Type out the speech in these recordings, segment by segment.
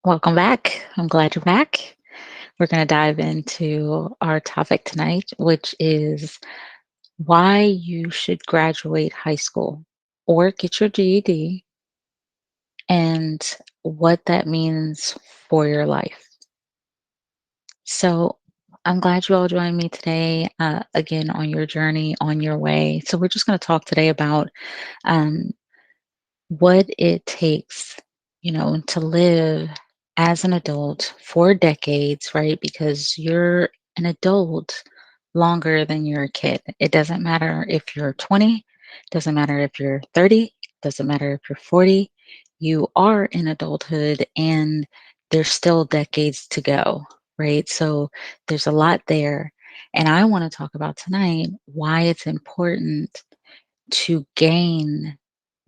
Welcome back. I'm glad you're back. We're going to dive into our topic tonight, which is why you should graduate high school or get your GED and what that means for your life. So, I'm glad you all joined me today, again, on your journey, on your way. So, we're just going to talk today about um, what it takes, to live as an adult for decades, right? Because you're an adult longer than you're a kid. It doesn't matter if you're 20, doesn't matter if you're 30, doesn't matter if you're 40. You are in adulthood and there's still decades to go, right? So there's a lot there. And I want to talk about tonight why it's important to gain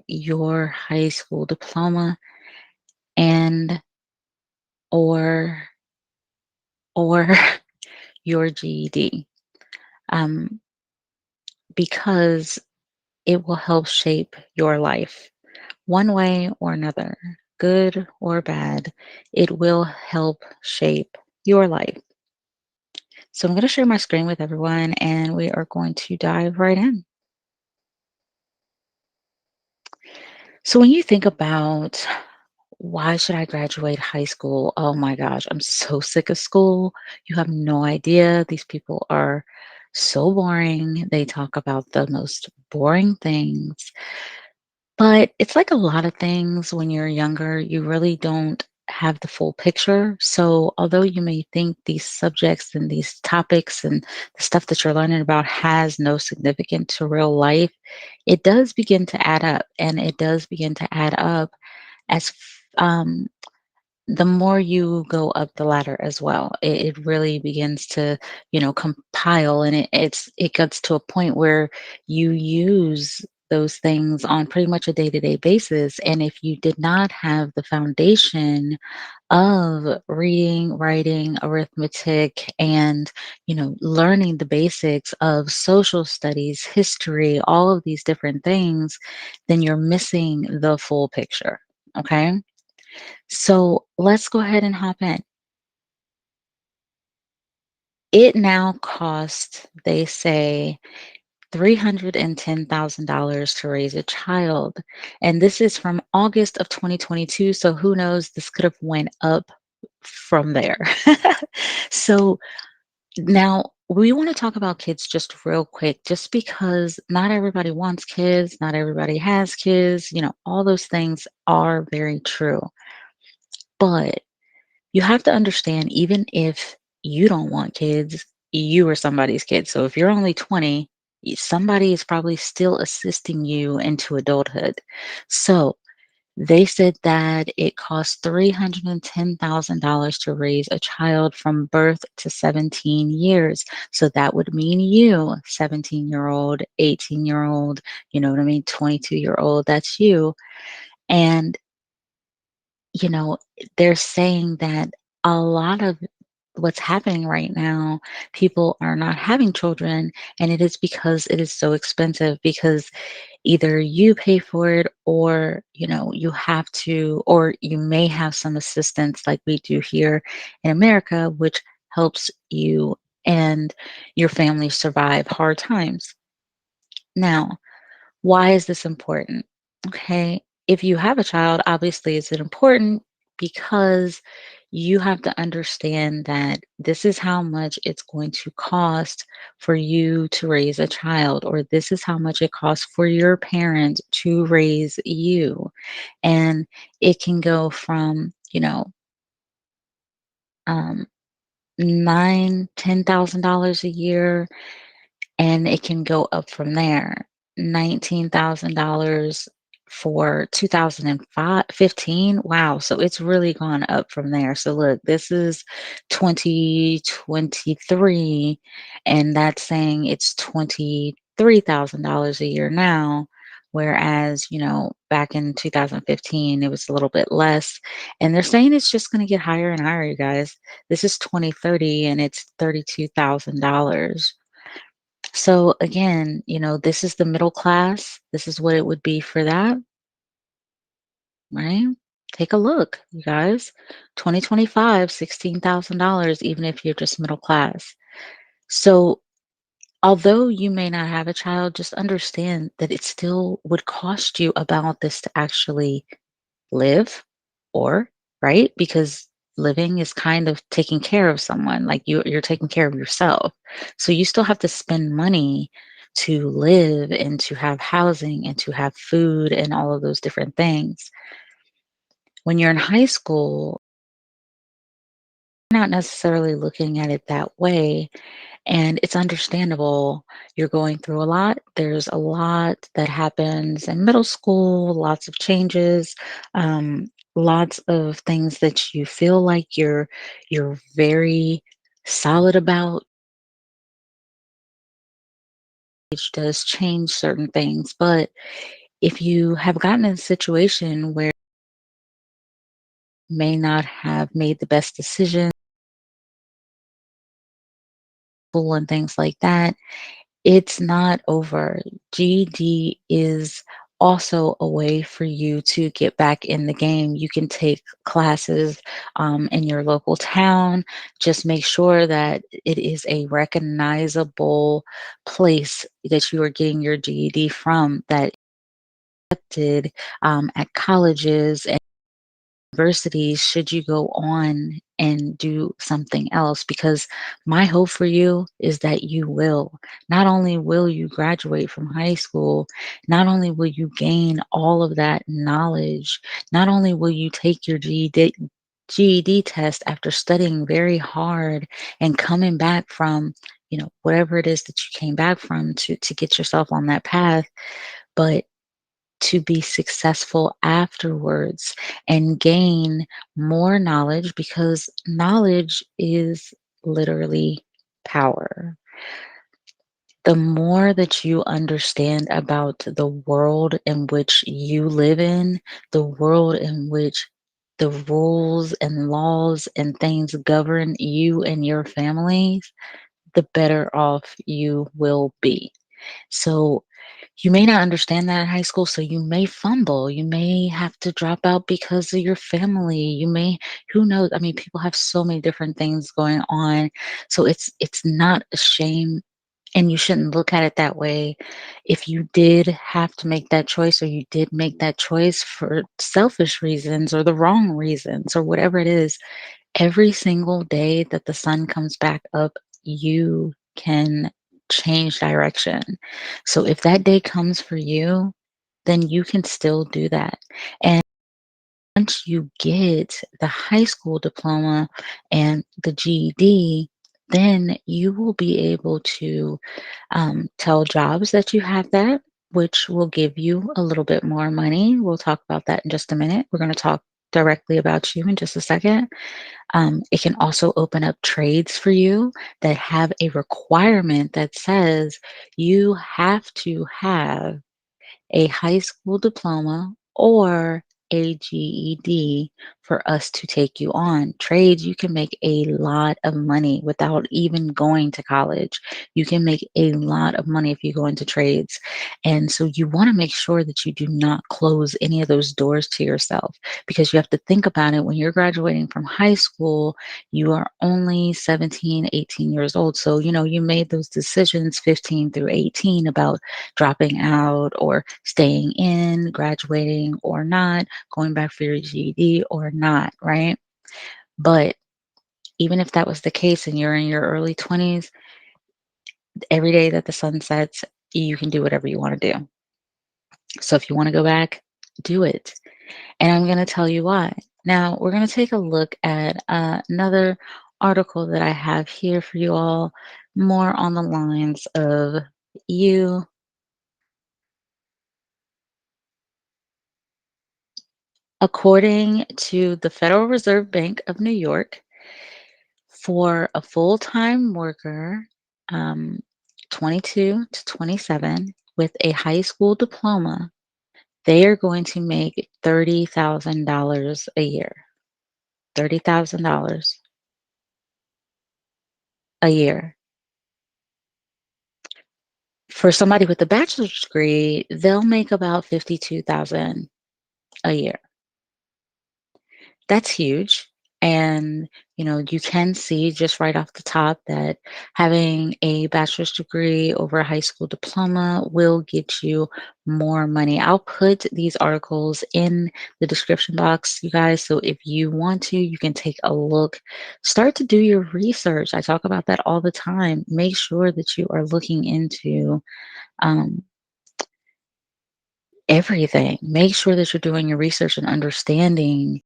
your high school diploma and or or your GED, um, because it will help shape your life one way or another, good or bad. It will help shape your life. So I'm going to share my screen with everyone, and we are going to dive right in. So when you think about why should I graduate high school? Oh my gosh, I'm so sick of school. You have no idea. These people are so boring. They talk about the most boring things. But it's like a lot of things when you're younger, you really don't have the full picture. So, although you may think these subjects and these topics and the stuff that you're learning about has no significance to real life, it does begin to add up. And it does begin to add up as the more you go up the ladder as well. It really begins to, compile, and it gets to a point where you use those things on pretty much a day-to-day basis. And if you did not have the foundation of reading, writing, arithmetic, and learning the basics of social studies, history, all of these different things, then you're missing the full picture. Okay. So let's go ahead and hop in. It now costs, they say, $310,000 to raise a child. And this is from August of 2022. So who knows? This could have went up from there. So now we want to talk about kids just real quick, just because not everybody wants kids, not everybody has kids, all those things are very true. But you have to understand, even if you don't want kids, you are somebody's kid. So if you're only 20, somebody is probably still assisting you into adulthood. So they said that it costs $310,000 to raise a child from birth to 17 years. So that would mean you, 17-year-old, 18-year-old, you know what I mean, 22-year-old, that's you. And you know, they're saying that a lot of what's happening right now, people are not having children, and it is because it is so expensive, because either you pay for it, or you have to, or you may have some assistance like we do here in America, which helps you and your family survive hard times. Now, why is this important? Okay. If you have a child, obviously, is it important? Because you have to understand that this is how much it's going to cost for you to raise a child, or this is how much it costs for your parent to raise you. And it can go from, um, nine, $10,000 a year, and it can go up from there. $19,000 for 2015. Wow. So it's really gone up from there. So look, this is 2023, and that's saying it's $23,000 a year now. Whereas, back in 2015, it was a little bit less. And they're saying it's just going to get higher and higher, you guys. This is 2030, and it's $32,000. So again, this is the middle class. This is what it would be for that, right? Take a look, you guys. 2025, $16,000, even if you're just middle class. So, although you may not have a child, just understand that it still would cost you about this to actually live or right? Because living is kind of taking care of someone, like you're taking care of yourself. So you still have to spend money to live and to have housing and to have food and all of those different things. When you're in high school, you're not necessarily looking at it that way. And it's understandable. You're going through a lot. There's a lot that happens in middle school, lots of changes, lots of things that you feel like you're very solid about. Age does change certain things, but if you have gotten in a situation where you may not have made the best decision and things like that, it's not over. GED is also a way for you to get back in the game. You can take classes in your local town. Just make sure that it is a recognizable place that you are getting your GED from, that accepted at colleges universities should you go on and do something else, because my hope for you is that you will. Not only will you graduate from high school, not only will you gain all of that knowledge, not only will you take your GED test after studying very hard and coming back from, whatever it is that you came back from to get yourself on that path, but to be successful afterwards and gain more knowledge, because knowledge is literally power. The more that you understand about the world in which you live in, the world in which the rules and laws and things govern you and your families, the better off you will be. So, you may not understand that in high school, so you may fumble. You may have to drop out because of your family. You may, who knows? I mean, people have so many different things going on. So it's not a shame, and you shouldn't look at it that way. If you did have to make that choice, or you did make that choice for selfish reasons or the wrong reasons or whatever it is, every single day that the sun comes back up, you can change direction. So if that day comes for you, then you can still do that. And once you get the high school diploma and the GED, then you will be able to tell jobs that you have that, which will give you a little bit more money. We'll talk about that in just a minute. We're going to talk directly about you in just a second. It can also open up trades for you that have a requirement that says you have to have a high school diploma or a GED for us to take you on. Trades, you can make a lot of money without even going to college. You can make a lot of money if you go into trades. And so you want to make sure that you do not close any of those doors to yourself, because you have to think about it. When you're graduating from high school, you are only 17, 18 years old. So, you made those decisions 15 through 18 about dropping out or staying in, graduating or not, going back for your GED or not, right? But even if that was the case and you're in your early 20s, every day that the sun sets, you can do whatever you want to do. So if you want to go back, do it. And I'm going to tell you why. Now, we're going to take a look at another article that I have here for you all, more on the lines of you. According to the Federal Reserve Bank of New York, for a full-time worker, um, 22 to 27, with a high school diploma, they are going to make $30,000 a year. $30,000 a year. For somebody with a bachelor's degree, they'll make about 52,000 a year. that's huge. And, you can see just right off the top that having a bachelor's degree over a high school diploma will get you more money. I'll put these articles in the description box, you guys. So if you want to, you can take a look. Start to do your research. I talk about that all the time. Make sure that you are looking into um, everything. Make sure that you're doing your research and understanding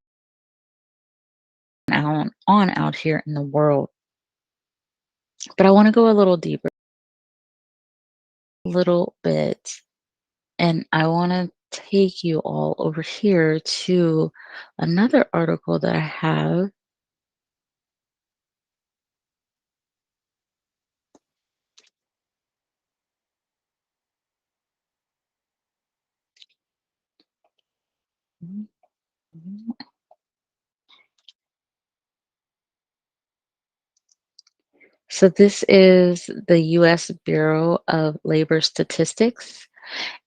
out here in the world. But I want to go a little deeper, a little bit, and I want to take you all over here to another article that I have. So this is the US Bureau of Labor Statistics,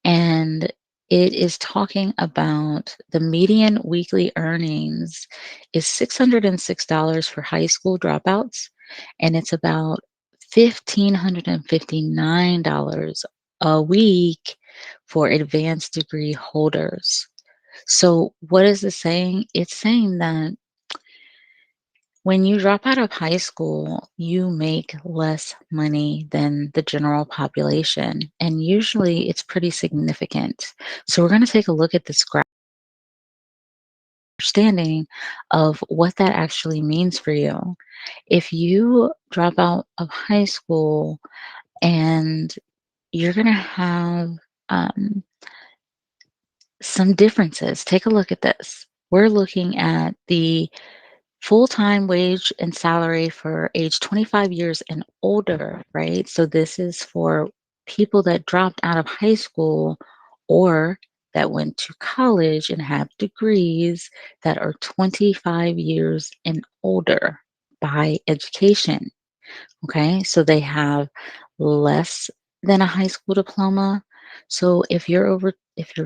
and it is talking about the median weekly earnings is $606 for high school dropouts, and it's about $1,559 a week for advanced degree holders. So what is it saying? It's saying that when you drop out of high school, you make less money than the general population, and usually it's pretty significant. So we're going to take a look at this graph, understanding of what that actually means for you. If you drop out of high school and you're going to have um, some differences, take a look at this. We're looking at the full-time wage and salary for age 25 years and older, right? So this is for people that dropped out of high school or that went to college and have degrees that are 25 years and older by education. Okay, so they have less than a high school diploma. So if you're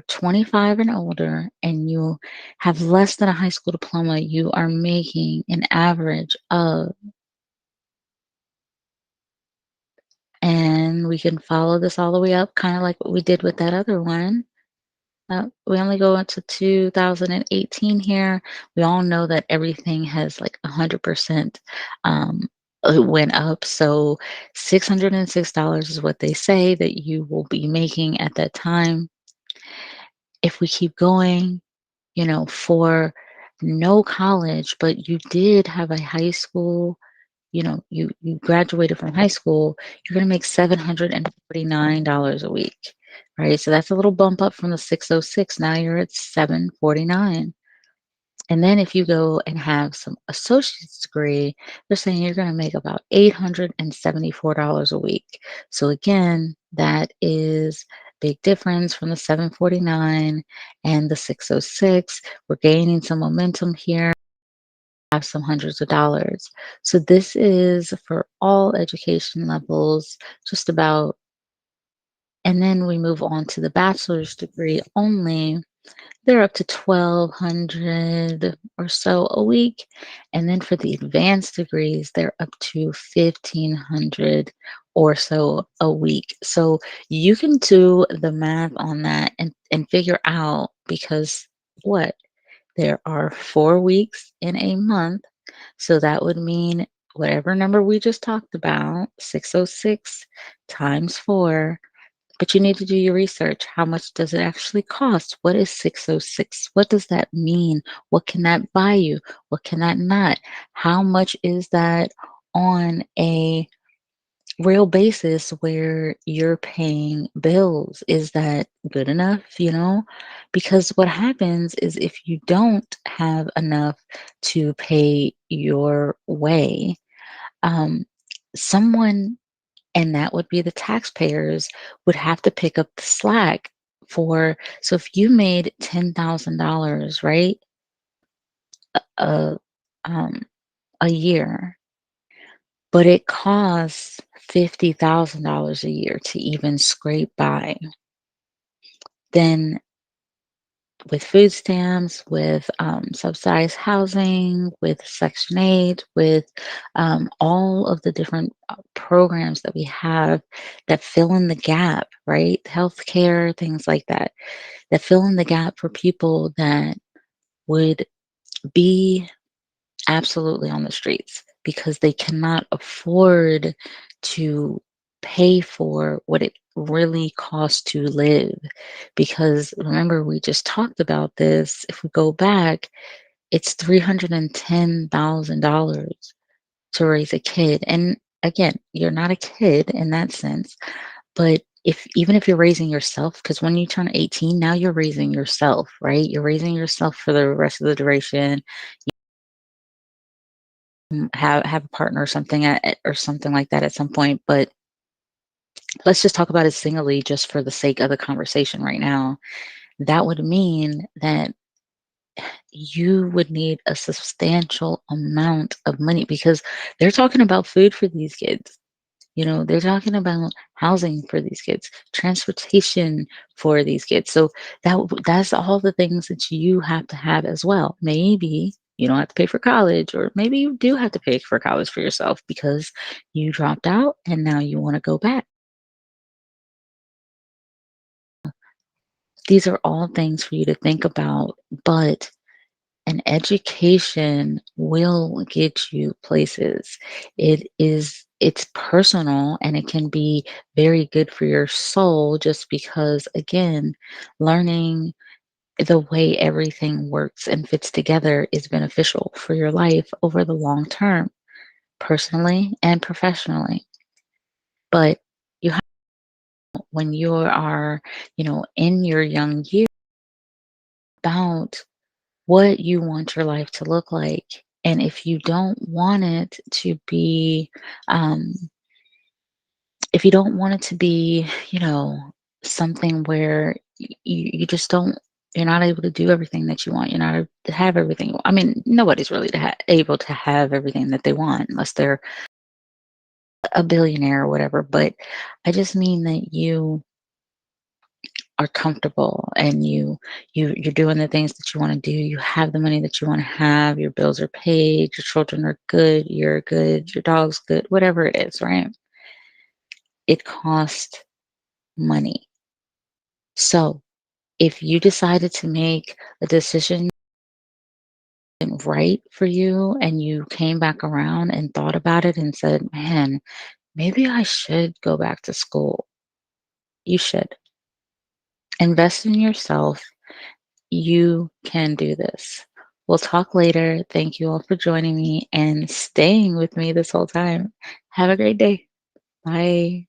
25 and older and you have less than a high school diploma, you are making an average of, and we can follow this all the way up, kind of like what we did with that other one. We only go into 2018 here. We all know that everything has like 100% went up. So $606 is what they say that you will be making at that time. If we keep going, for no college, but you did have a high school, you graduated from high school, you're going to make $749 a week, right? So that's a little bump up from the 606. Now you're at 749. And then if you go and have some associate's degree, they're saying you're going to make about $874 a week. So again, that is big difference from the 749 and the 606. We're gaining some momentum here, have some hundreds of dollars. So this is for all education levels, just about. And then we move on to the bachelor's degree only. They're up to 1,200 or so a week. And then for the advanced degrees, they're up to 1,500 or so a week. So you can do the math on that and figure out, because what? There are 4 weeks in a month. So that would mean whatever number we just talked about, 606 times 4. But you need to do your research. How much does it actually cost? What is 606? What does that mean? What can that buy you? What can that not? How much is that on a real basis where you're paying bills? Is that good enough? Because what happens is if you don't have enough to pay your way, um, someone, and that would be the taxpayers, would have to pick up the slack for. So if you made $10,000, right, a um, a year, but it costs $50,000 a year to even scrape by, then with food stamps, with subsidized housing, with Section 8, with all of the different programs that we have that fill in the gap, right? Healthcare, things like that, that fill in the gap for people that would be absolutely on the streets because they cannot afford to pay for what it really costs to live. Because remember, we just talked about this. If we go back, it's $310,000 to raise a kid. And again, you're not a kid in that sense, but if even if you're raising yourself, because when you turn 18, now you're raising yourself, right? You're raising yourself for the rest of the duration. Have a partner or something or something like that at some point, but let's just talk about it singly just for the sake of the conversation right now. That would mean that you would need a substantial amount of money because they're talking about food for these kids. They're talking about housing for these kids, transportation for these kids. So that's all the things that you have to have as well. Maybe you don't have to pay for college, or maybe you do have to pay for college for yourself because you dropped out and now you want to go back. These are all things for you to think about, but an education will get you places. It's personal and it can be very good for your soul just because again, learning the way everything works and fits together is beneficial for your life over the long term, personally and professionally. But you have when you are, in your young years about what you want your life to look like. And if you don't want it to be, um, if you don't want it to be, something where you just don't, you're not able to do everything that you want. You're not able to have everything. I mean, nobody's really able to have everything that they want unless they're a billionaire or whatever. But I just mean that you are comfortable and you're doing the things that you want to do. You have the money that you want to have, your bills are paid, your children are good, you're good, your dog's good, whatever it is, right? It costs money. So if you decided to make a decision right for you and you came back around and thought about it and said, man, maybe I should go back to school, you should invest in yourself. You can do this. We'll talk later. Thank you all for joining me and staying with me this whole time. Have a great day. Bye.